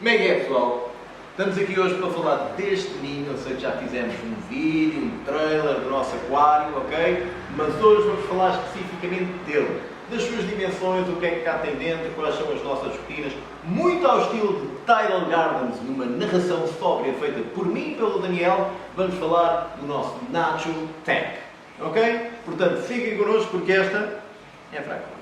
Como é que é, pessoal? Estamos aqui hoje para falar deste ninho. Eu sei que já fizemos um vídeo, um trailer do nosso aquário, ok? Mas hoje vamos falar especificamente dele, das suas dimensões, o que é que cá tem dentro, quais são as nossas rotinas, muito ao estilo de Tidal Gardens, numa narração sóbria feita por mim e pelo Daniel. Vamos falar do nosso Nacho Tank, ok? Portanto, fiquem connosco porque esta é fraca.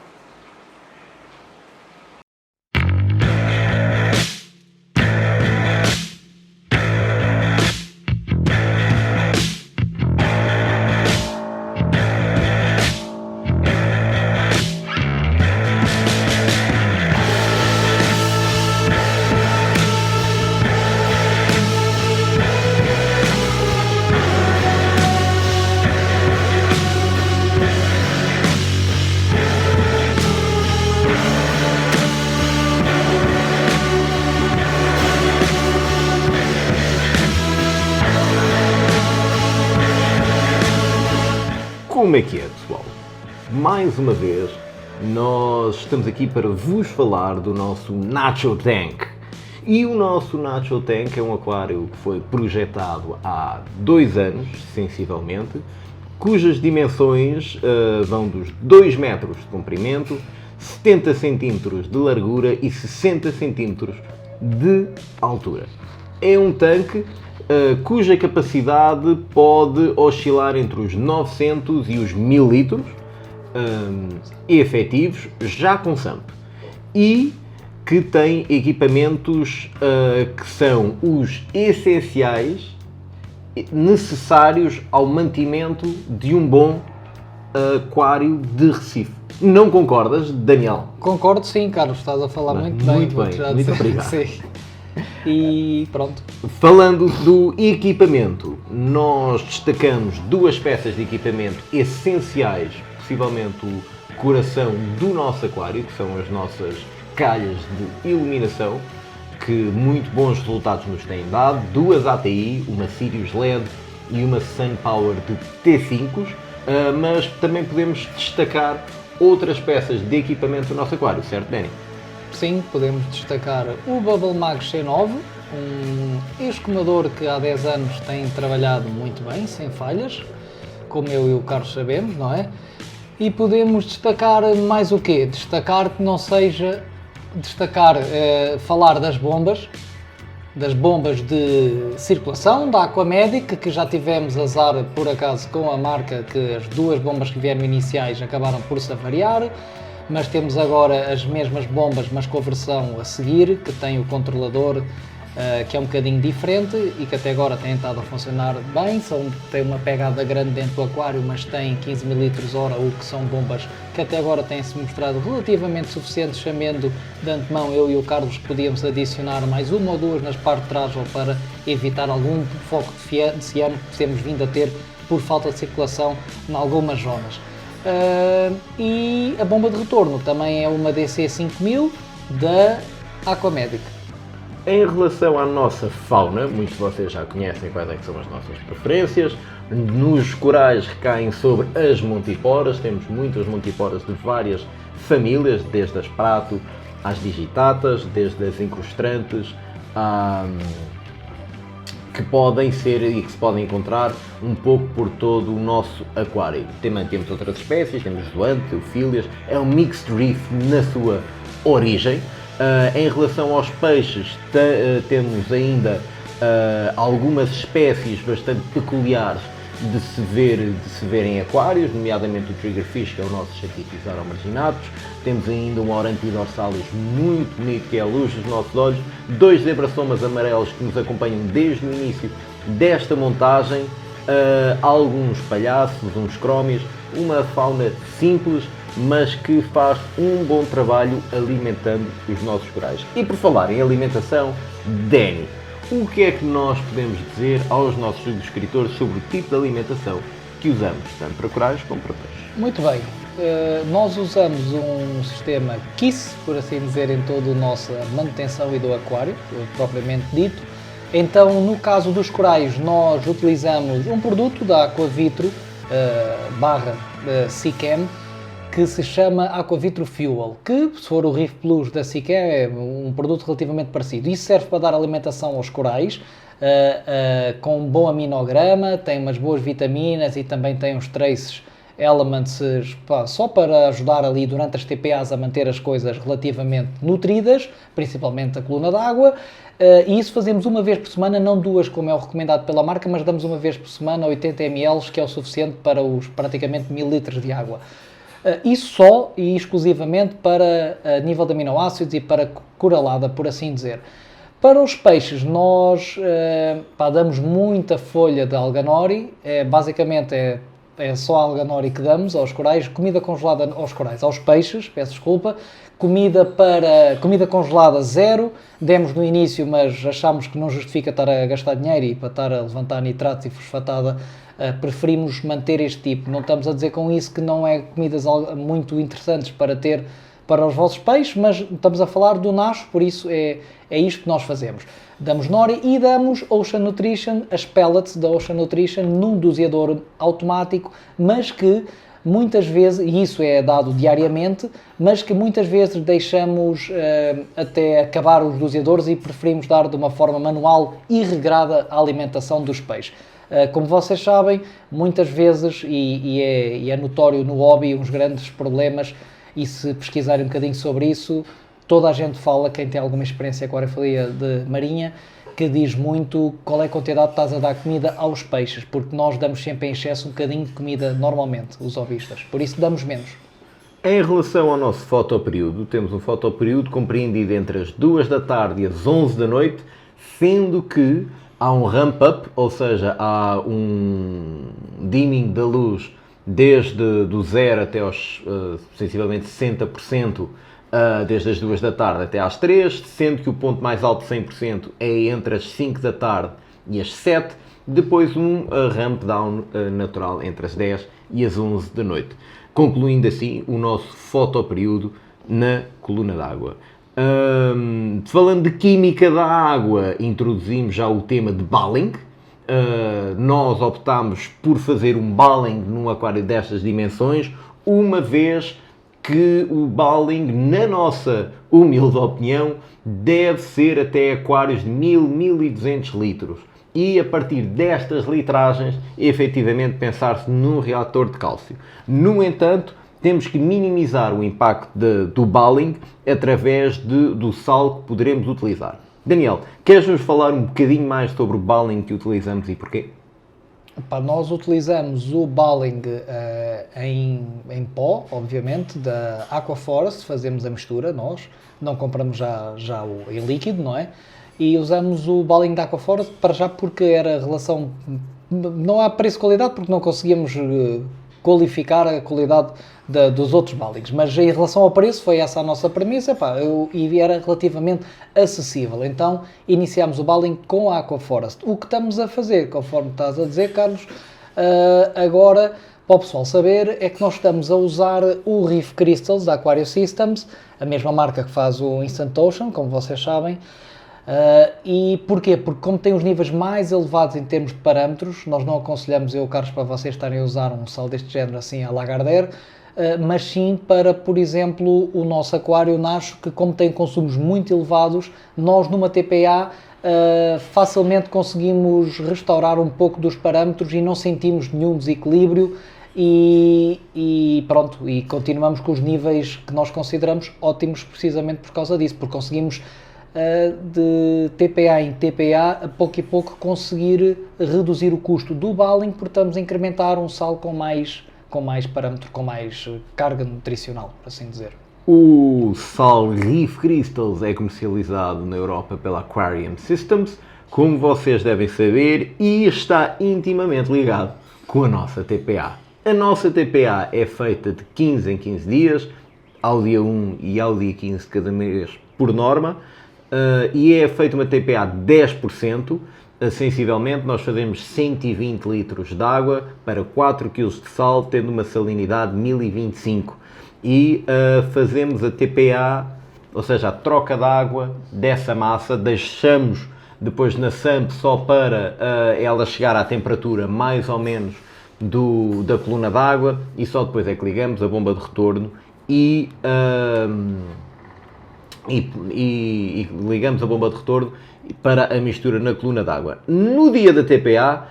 Como é que é, pessoal? Mais uma vez, nós estamos aqui para vos falar do nosso Nacho Tank. E o nosso Nacho Tank é um aquário que foi projetado há 2 anos, sensivelmente, cujas dimensões vão dos 2 metros de comprimento, 70 centímetros de largura e 60 centímetros de altura. É um tanque cuja capacidade pode oscilar entre os 900 e os 1000 litros efetivos, já com SAMP, e que tem equipamentos que são os essenciais necessários ao mantimento de um bom aquário de Recife. Não concordas, Daniel? Concordo, sim, Carlos, estás a falar muito bem. Muito bem, muito obrigado. Sim. E pronto. Falando do equipamento, nós destacamos 2 peças de equipamento essenciais, possivelmente o coração do nosso aquário, que são as nossas calhas de iluminação, que muito bons resultados nos têm dado, 2 ATI, uma Sirius LED e uma SunPower de T5, mas também podemos destacar outras peças de equipamento do nosso aquário, certo, Benny? Sim, podemos destacar o Bubble Mag C9, um escumador que há 10 anos tem trabalhado muito bem, sem falhas, como eu e o Carlos sabemos, não é? E podemos destacar mais o quê? Destacar que não seja falar das bombas de circulação da Aquamedic, que já tivemos azar por acaso com a marca, que as 2 bombas que vieram iniciais acabaram por se avariar. Mas temos agora as mesmas bombas, mas com a versão a seguir, que tem o controlador que é um bocadinho diferente e que até agora tem estado a funcionar bem. Tem uma pegada grande dentro do aquário, mas tem 15 ml hora, o que são bombas que até agora têm-se mostrado relativamente suficientes, chamando de antemão eu e o Carlos que podíamos adicionar mais 1 ou 2 nas partes de trás, ou para evitar algum foco de ciano que temos vindo a ter por falta de circulação em algumas zonas. E a bomba de retorno também é uma DC5000 da Aquamedic. Em relação à nossa fauna, muitos de vocês já conhecem quais é que são as nossas preferências. Nos corais recaem sobre as montiporas, temos muitas montiporas de várias famílias, desde as prato às digitatas, desde as incrustrantes que podem ser e que se podem encontrar um pouco por todo o nosso aquário. Também temos outras espécies, temos zoante, teofílias, é um mixed reef na sua origem. Em relação aos peixes, temos ainda algumas espécies bastante peculiares de se ver em aquários, nomeadamente o triggerfish, que é o nosso Chaetitis aromarginatus. Temos ainda um Orantidorsalis muito bonito, que é a luz dos nossos olhos, 2 zebrasomas amarelos que nos acompanham desde o início desta montagem, alguns palhaços, uns crómios, uma fauna simples, mas que faz um bom trabalho alimentando os nossos corais. E por falar em alimentação, Danny, o que é que nós podemos dizer aos nossos subscritores sobre o tipo de alimentação que usamos, tanto para corais como para peixes? Muito bem, nós usamos um sistema KISS, por assim dizer, em toda a nossa manutenção e do aquário, propriamente dito. Então, no caso dos corais, nós utilizamos um produto da Aquavitro /Sicam, que se chama Aquavitro Fuel, que, se for o Reef Plus da SIC, é um produto relativamente parecido. Isso serve para dar alimentação aos corais, com um bom aminograma, tem umas boas vitaminas e também tem uns traces elements, só para ajudar ali durante as TPAs a manter as coisas relativamente nutridas, principalmente a coluna d'água, e isso fazemos uma vez por semana, não duas como é o recomendado pela marca, mas damos uma vez por semana 80 ml, que é o suficiente para os praticamente 1000 litros de água. Isso só e exclusivamente para nível de aminoácidos e para coralada, por assim dizer. Para os peixes, nós damos muita folha de alganori, basicamente é só a alganori que damos aos corais, comida congelada aos peixes, peço desculpa, comida congelada zero, demos no início, mas achámos que não justifica estar a gastar dinheiro e para estar a levantar nitratos e fosfatada, preferimos manter este tipo. Não estamos a dizer com isso que não é comidas muito interessantes para ter para os vossos peixes, mas estamos a falar do nacho, por isso é isto que nós fazemos. Damos nori e damos Ocean Nutrition, as pellets da Ocean Nutrition, num doseador automático, mas que muitas vezes, e isso é dado diariamente, mas que muitas vezes deixamos até acabar os doseadores e preferimos dar de uma forma manual e regrada a alimentação dos peixes. Como vocês sabem, muitas vezes, e é notório no hobby, uns grandes problemas, e se pesquisarem um bocadinho sobre isso, toda a gente fala, quem tem alguma experiência com a aquafaria de marinha, que diz muito qual é a quantidade que estás a dar comida aos peixes, porque nós damos sempre em excesso um bocadinho de comida normalmente, os hobbyistas, por isso damos menos. Em relação ao nosso fotoperíodo, temos um fotoperíodo compreendido entre as 2 da tarde e as 11 da noite, sendo que há um ramp-up, ou seja, há um dimming da luz desde do 0 até aos sensivelmente 60%, desde as 2 da tarde até às 3, sendo que o ponto mais alto de 100% é entre as 5 da tarde e as 7, depois um ramp down natural entre as 10 e as 11 da noite. Concluindo assim o nosso fotoperíodo na coluna d'água. Falando de química da água, introduzimos já o tema de Balling. Nós optámos por fazer um Balling num aquário destas dimensões, uma vez que o Balling, na nossa humilde opinião, deve ser até aquários de 1000-1200 litros. E a partir destas litragens, efetivamente pensar-se num reator de cálcio. No entanto, temos que minimizar o impacto do Balling através do sal que poderemos utilizar. Daniel, queres-nos falar um bocadinho mais sobre o Balling que utilizamos e porquê? Nós utilizamos o Balling em pó, obviamente, da Aquaforest, fazemos a mistura, nós não compramos já em líquido, não é? E usamos o Balling da Aquaforest para já porque era relação, não há preço-qualidade porque não conseguíamos qualificar a qualidade dos outros Ballings, mas em relação ao preço foi essa a nossa premissa, e era relativamente acessível, então iniciámos o Balling com a Aquaforest. O que estamos a fazer, conforme estás a dizer, Carlos, agora, para o pessoal saber, é que nós estamos a usar o Reef Crystals da Aquario Systems, a mesma marca que faz o Instant Ocean, como vocês sabem. E porquê? Porque como tem os níveis mais elevados em termos de parâmetros, nós não aconselhamos, eu, Carlos, para vocês estarem a usar um sal deste género assim a Lagardère, mas sim para, por exemplo, o nosso aquário Nacho, que como tem consumos muito elevados, nós numa TPA facilmente conseguimos restaurar um pouco dos parâmetros e não sentimos nenhum desequilíbrio e pronto, e continuamos com os níveis que nós consideramos ótimos precisamente por causa disso, porque conseguimos de TPA em TPA, a pouco e pouco conseguir reduzir o custo do Balling, porque estamos a incrementar um sal com mais parâmetro, com mais carga nutricional, por assim dizer. O sal Reef Crystals é comercializado na Europa pela Aquarium Systems, como vocês devem saber, e está intimamente ligado com a nossa TPA. A nossa TPA é feita de 15 em 15 dias, ao dia 1 e ao dia 15 de cada mês, por norma, e é feita uma TPA de 10%, sensivelmente nós fazemos 120 litros de água para 4 kg de sal, tendo uma salinidade de 1025. E fazemos a TPA, ou seja, a troca de água dessa massa, deixamos depois na SAMP só para ela chegar à temperatura mais ou menos da coluna d'água e só depois é que ligamos a bomba de retorno e ligamos a bomba de retorno para a mistura na coluna d'água. No dia da TPA,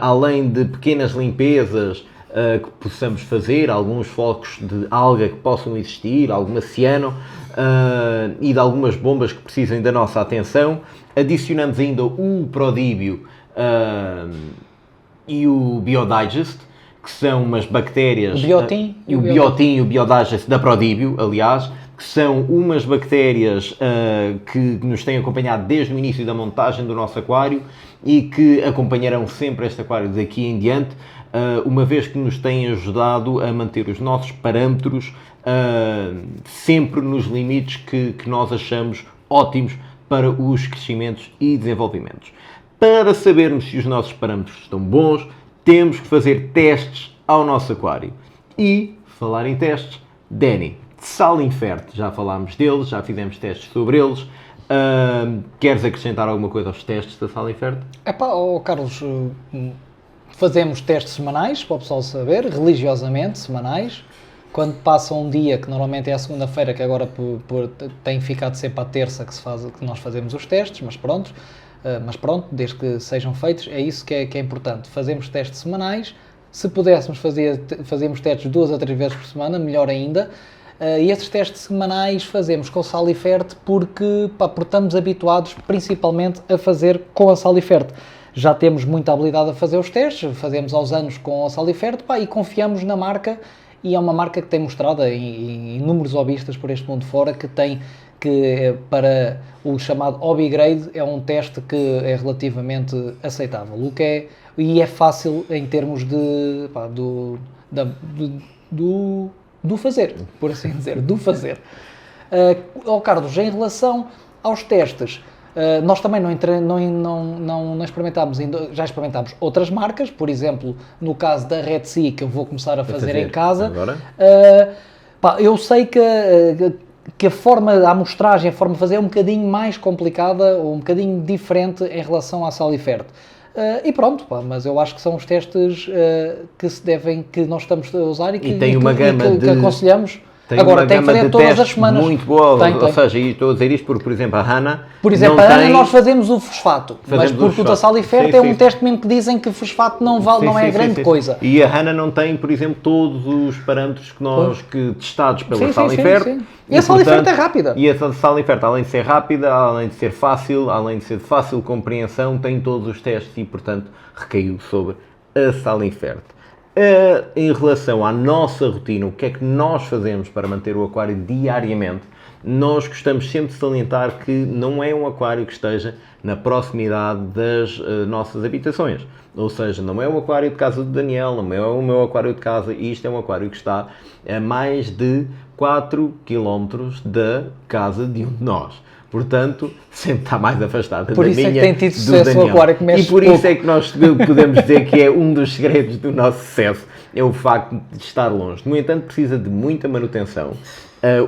além de pequenas limpezas que possamos fazer, alguns focos de alga que possam existir, alguma ciano e de algumas bombas que precisem da nossa atenção, adicionamos ainda o Prodibio e o Biodigest, que são umas bactérias... O Biotin e o Biotin e o Biodigest da Prodibio, aliás, que são umas bactérias que nos têm acompanhado desde o início da montagem do nosso aquário e que acompanharão sempre este aquário daqui em diante, uma vez que nos têm ajudado a manter os nossos parâmetros sempre nos limites que nós achamos ótimos para os crescimentos e desenvolvimentos. Para sabermos se os nossos parâmetros estão bons, temos que fazer testes ao nosso aquário. E, falar em testes, Danny, Salinfert, já falámos deles, já fizemos testes sobre eles. Queres acrescentar alguma coisa aos testes da Salinfert? Carlos, fazemos testes semanais, para o pessoal saber, religiosamente, semanais. Quando passa um dia, que normalmente é a segunda-feira, que agora tem ficado sempre à terça que nós fazemos os testes, mas pronto, desde que sejam feitos, é isso que é importante. Fazemos testes semanais, se pudéssemos fazemos testes 2 a 3 vezes por semana, melhor ainda. E esses testes semanais fazemos com Salifert porque estamos habituados principalmente a fazer com a Salifert. Já temos muita habilidade a fazer os testes, fazemos aos anos com a Salifert e confiamos na marca, e é uma marca que tem mostrado em inúmeros hobbyistas por este mundo fora que para o chamado hobby grade é um teste que é relativamente aceitável, e é fácil em termos do fazer, por assim dizer, do fazer. Carlos, em relação aos testes, nós também não experimentámos, já experimentámos outras marcas, por exemplo, no caso da Red Sea, que eu vou começar a fazer em casa. Agora? Eu sei que a amostragem, a forma de fazer é um bocadinho mais complicada, ou um bocadinho diferente em relação à Salifert. E pronto, mas eu acho que são os testes que nós estamos a usar e que aconselhamos. Agora, tem que fazer todas as semanas. Muito boa, ou seja, e estou a dizer isto porque, por exemplo, a Hannah... Por exemplo, a Hannah nós fazemos o fosfato, mas porque o da Salifert é um teste mesmo que dizem que fosfato não é grande coisa. E a Hannah não tem, por exemplo, todos os parâmetros que testados pela Salifert. E a Salifert é rápida. E a Salifert, além de ser rápida, além de ser fácil, além de ser de fácil compreensão, tem todos os testes e, portanto, recaiu sobre a Salifert. Em relação à nossa rotina, o que é que nós fazemos para manter o aquário diariamente, nós gostamos sempre de salientar que não é um aquário que esteja na proximidade das nossas habitações. Ou seja, não é o aquário de casa do Daniel, não é o meu aquário de casa, isto é um aquário que está a mais de 4 km da casa de um de nós. Portanto, sempre está mais afastada da minha, do Daniel. Por isso é que tem tido sucesso o aquário que mexe pouco. E por isso é que nós podemos dizer que é um dos segredos do nosso sucesso, é o facto de estar longe. No entanto, precisa de muita manutenção.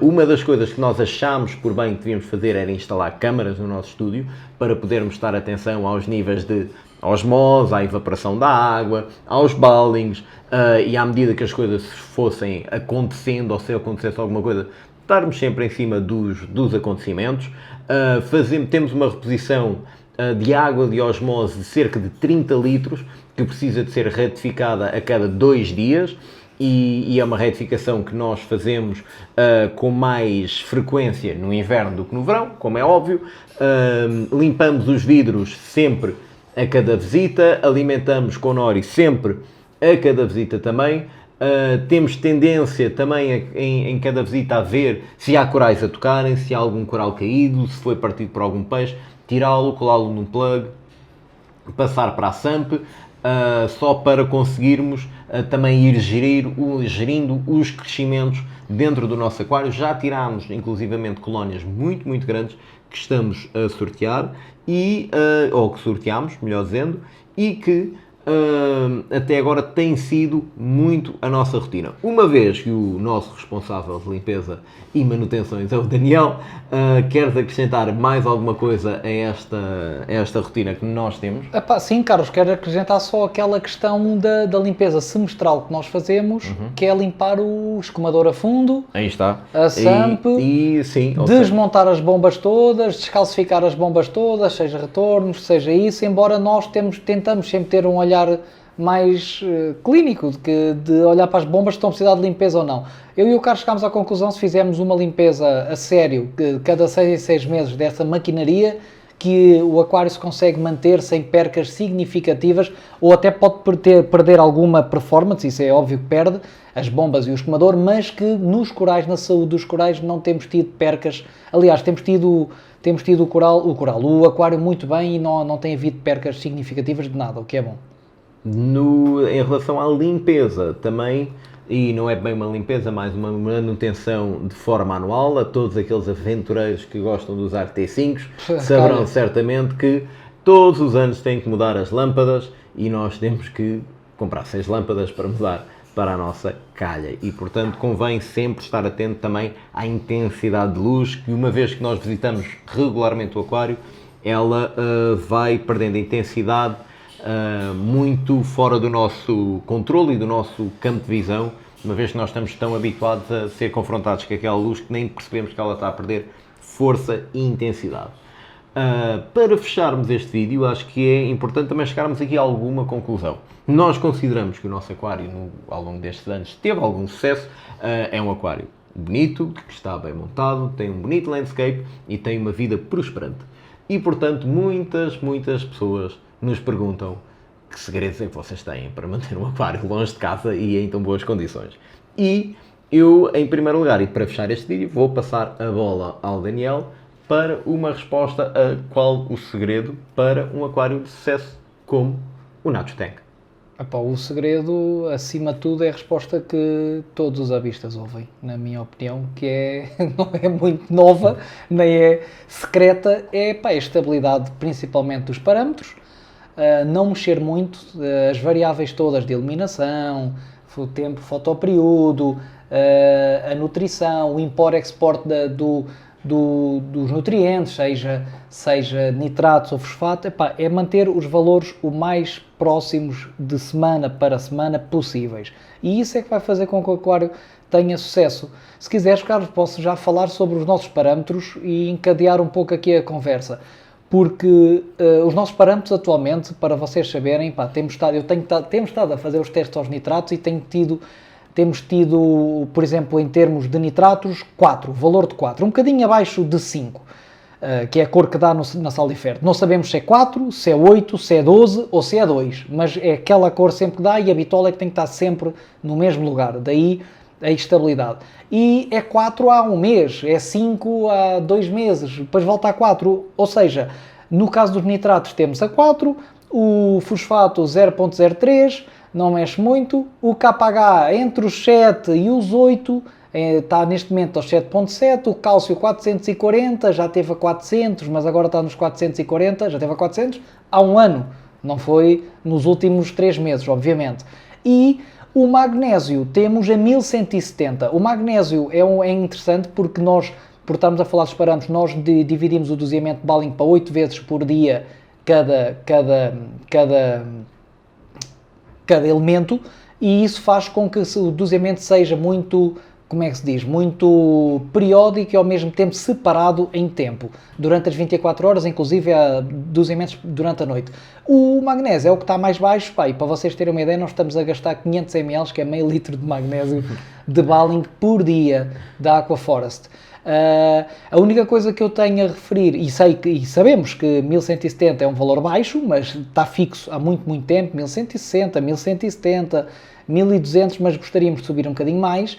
Uma das coisas que nós achámos por bem que devíamos fazer era instalar câmaras no nosso estúdio para podermos dar atenção aos níveis de osmose, à evaporação da água, aos ballings, e à medida que as coisas fossem acontecendo, ou se acontecesse alguma coisa, estarmos sempre em cima dos acontecimentos. Temos uma reposição de água de osmose de cerca de 30 litros, que precisa de ser retificada a cada 2 dias, e é uma retificação que nós fazemos com mais frequência no inverno do que no verão, como é óbvio. Limpamos os vidros sempre a cada visita, alimentamos com nori sempre a cada visita também. Temos tendência também em cada visita a ver se há corais a tocarem, se há algum coral caído, se foi partido por algum peixe, tirá-lo, colá-lo num plug, passar para a SAMP, só para conseguirmos também ir gerindo os crescimentos dentro do nosso aquário. Já tirámos inclusivamente colónias muito, muito grandes que estamos a sortear, ou que sorteámos, melhor dizendo, e que até agora tem sido muito a nossa rotina. Uma vez que o nosso responsável de limpeza e manutenções é o Daniel, queres acrescentar mais alguma coisa a esta rotina que nós temos? Epá, sim, Carlos, quero acrescentar só aquela questão da limpeza semestral que nós fazemos, que é limpar o escumador a fundo, Aí está. a SAMP, sim, desmontar as bombas todas, descalcificar as bombas todas, seja retornos, seja isso, embora nós tentamos sempre ter um olhar mais clínico, de olhar para as bombas que estão a precisar de limpeza ou não. Eu e o Carlos chegámos à conclusão, se fizermos uma limpeza a sério, cada 6 em 6 meses dessa maquinaria, que o aquário se consegue manter sem percas significativas, ou até pode perder alguma performance, isso é óbvio que perde, as bombas e o escumador, mas que nos corais, na saúde dos corais, não temos tido percas. Aliás, temos tido o aquário muito bem e não tem havido percas significativas de nada, o que é bom. Em relação à limpeza também, e não é bem uma limpeza, mais uma manutenção de forma anual, a todos aqueles aventureiros que gostam de usar T5s, saberão certamente que todos os anos têm que mudar as lâmpadas e nós temos que comprar 6 lâmpadas para mudar para a nossa calha e, portanto, convém sempre estar atento também à intensidade de luz, que uma vez que nós visitamos regularmente o aquário, ela vai perdendo intensidade muito fora do nosso controle e do nosso campo de visão, uma vez que nós estamos tão habituados a ser confrontados com aquela luz que nem percebemos que ela está a perder força e intensidade. Para fecharmos este vídeo, acho que é importante também chegarmos aqui a alguma conclusão. Nós consideramos que o nosso aquário, ao longo destes anos, teve algum sucesso. É um aquário bonito, que está bem montado, tem um bonito landscape e tem uma vida prosperante. E, portanto, muitas pessoas nos perguntam que segredos é que vocês têm para manter um aquário longe de casa e em tão boas condições. E eu, em primeiro lugar, e para fechar este vídeo, vou passar a bola ao Daniel para uma resposta a qual o segredo para um aquário de sucesso como o Nacho Tank. Epá, o segredo, acima de tudo, é a resposta que todos os avistas ouvem, na minha opinião, que não é muito nova, nem é secreta, é a estabilidade principalmente dos parâmetros, não mexer muito, as variáveis todas de iluminação, o tempo fotoperíodo, a nutrição, o import-export dos nutrientes, seja nitratos ou fosfato, é manter os valores o mais próximos de semana para semana possíveis. E isso é que vai fazer com que o aquário tenha sucesso. Se quiseres, Carlos, posso já falar sobre os nossos parâmetros e encadear um pouco aqui a conversa. Porque os nossos parâmetros atualmente, para vocês saberem, temos estado a fazer os testes aos nitratos e temos tido, por exemplo, em termos de nitratos, 4, valor de 4, um bocadinho abaixo de 5, que é a cor que dá na Salifert. Não sabemos se é 4, se é 8, se é 12 ou se é 2, mas é aquela cor sempre que dá e a bitola é que tem que estar sempre no mesmo lugar, daí a estabilidade. E é 4 há um mês, é 5 há 2 meses, depois volta a 4, ou seja, no caso dos nitratos temos a 4, o fosfato 0.03, não mexe muito, o KH entre os 7 e os 8, está neste momento aos 7.7, o cálcio 440, já teve a 400, mas agora está nos 440, já teve a 400, há um ano, não foi nos últimos 3 meses, obviamente. E o magnésio temos a 1170, o magnésio é interessante porque nós, por estarmos a falar dos parâmetros, nós dividimos o doseamento de Balling para 8 vezes por dia cada elemento, e isso faz com que o doseamento seja muito, muito periódico e ao mesmo tempo separado em tempo. Durante as 24 horas, inclusive, há doseamentos durante a noite. O magnésio é o que está mais baixo, e para vocês terem uma ideia, nós estamos a gastar 500 ml, que é meio litro de magnésio de Balling por dia da Aquaforest. A única coisa que eu tenho a referir, e sabemos que 1170 é um valor baixo, mas está fixo há muito tempo, 1160, 1170, 1200, mas gostaríamos de subir um bocadinho mais,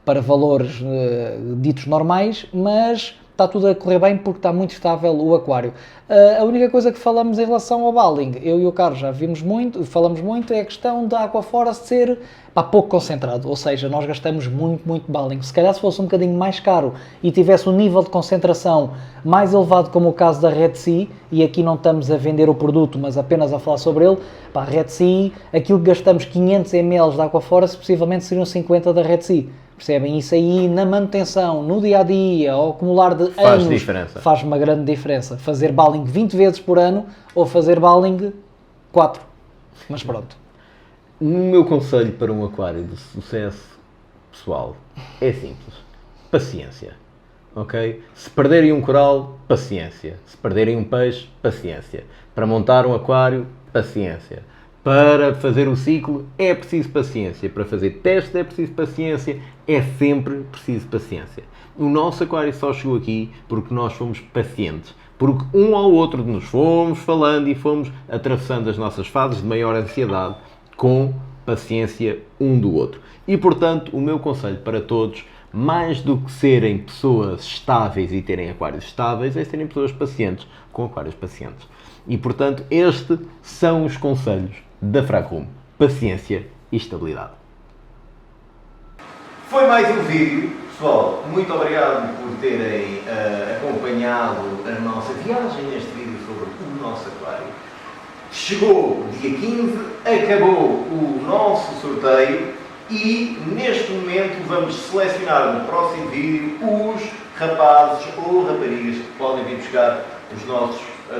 para valores ditos normais, mas está tudo a correr bem porque está muito estável o aquário. A única coisa que falamos em relação ao baling, eu e o Carlos já falamos muito, é a questão da Aquaforest ser pouco concentrado, ou seja, nós gastamos muito baling. Se calhar se fosse um bocadinho mais caro e tivesse um nível de concentração mais elevado, como o caso da Red Sea, e aqui não estamos a vender o produto, mas apenas a falar sobre ele, a Red Sea, aquilo que gastamos 500 ml da Aquaforest, possivelmente seriam 50 da Red Sea. Percebem? Isso aí, na manutenção, no dia-a-dia, ao acumular de anos, faz uma grande diferença. Fazer baling 20 vezes por ano ou fazer baling 4. Mas pronto. O meu conselho para um aquário de sucesso pessoal é simples. Paciência. Ok? Se perderem um coral, paciência. Se perderem um peixe, paciência. Para montar um aquário, paciência. Para fazer o ciclo é preciso paciência. Para fazer testes é preciso paciência. É sempre preciso paciência. O nosso aquário só chegou aqui porque nós fomos pacientes. Porque um ao outro nos fomos falando e fomos atravessando as nossas fases de maior ansiedade com paciência um do outro. E, portanto, o meu conselho para todos, mais do que serem pessoas estáveis e terem aquários estáveis, é serem pessoas pacientes com aquários pacientes. E, portanto, estes são os conselhos da Fragrum. Paciência e estabilidade. Foi mais um vídeo. Pessoal, muito obrigado por terem acompanhado a nossa viagem neste vídeo sobre o nosso aquário. Chegou o dia 15, acabou o nosso sorteio e neste momento vamos selecionar no próximo vídeo os rapazes ou raparigas que podem vir buscar as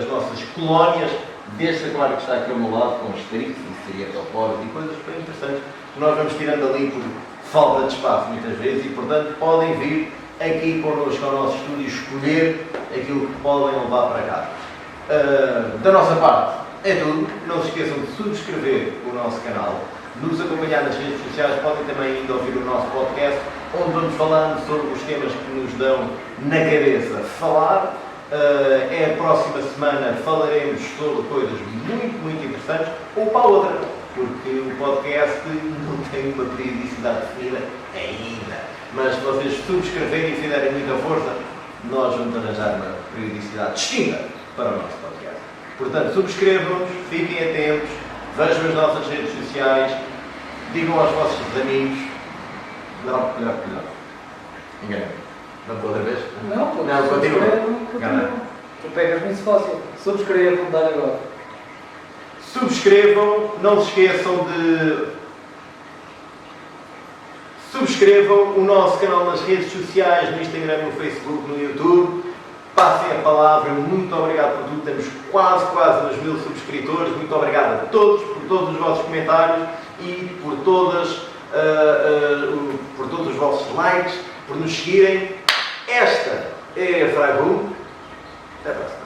nossas colónias deste aquário que está aqui ao meu lado, com estrictos e seriatopórios e coisas bem interessantes que nós vamos tirando ali por falta de espaço muitas vezes e, portanto, podem vir aqui connosco ao nosso estúdio e escolher aquilo que podem levar para cá. Da nossa parte é tudo. Não se esqueçam de subscrever o nosso canal, nos acompanhar nas redes sociais, podem também ainda ouvir o nosso podcast, onde vamos falando sobre os temas que nos dão na cabeça falar. É a próxima semana, falaremos sobre coisas muito interessantes, ou para a outra, porque o podcast não tem uma periodicidade definida ainda. Mas se vocês subscreverem e fizerem muita força, nós vamos arranjar uma periodicidade distinta para o nosso podcast. Portanto, subscrevam-nos, fiquem atentos, vejam as nossas redes sociais, digam aos vossos amigos. Melhor. Enganei. Vamos outra vez? Não, continua. Tu pegas muito fácil. Subscrevam, dar agora. Subscrevam, não se esqueçam de subscrevam o nosso canal nas redes sociais, no Instagram, no Facebook, no YouTube. Passem a palavra, muito obrigado por tudo, temos quase nos 1000 subscritores, muito obrigado a todos por todos os vossos comentários e por todos os vossos likes, por nos seguirem. Esta é a Fragrum. Até a próxima.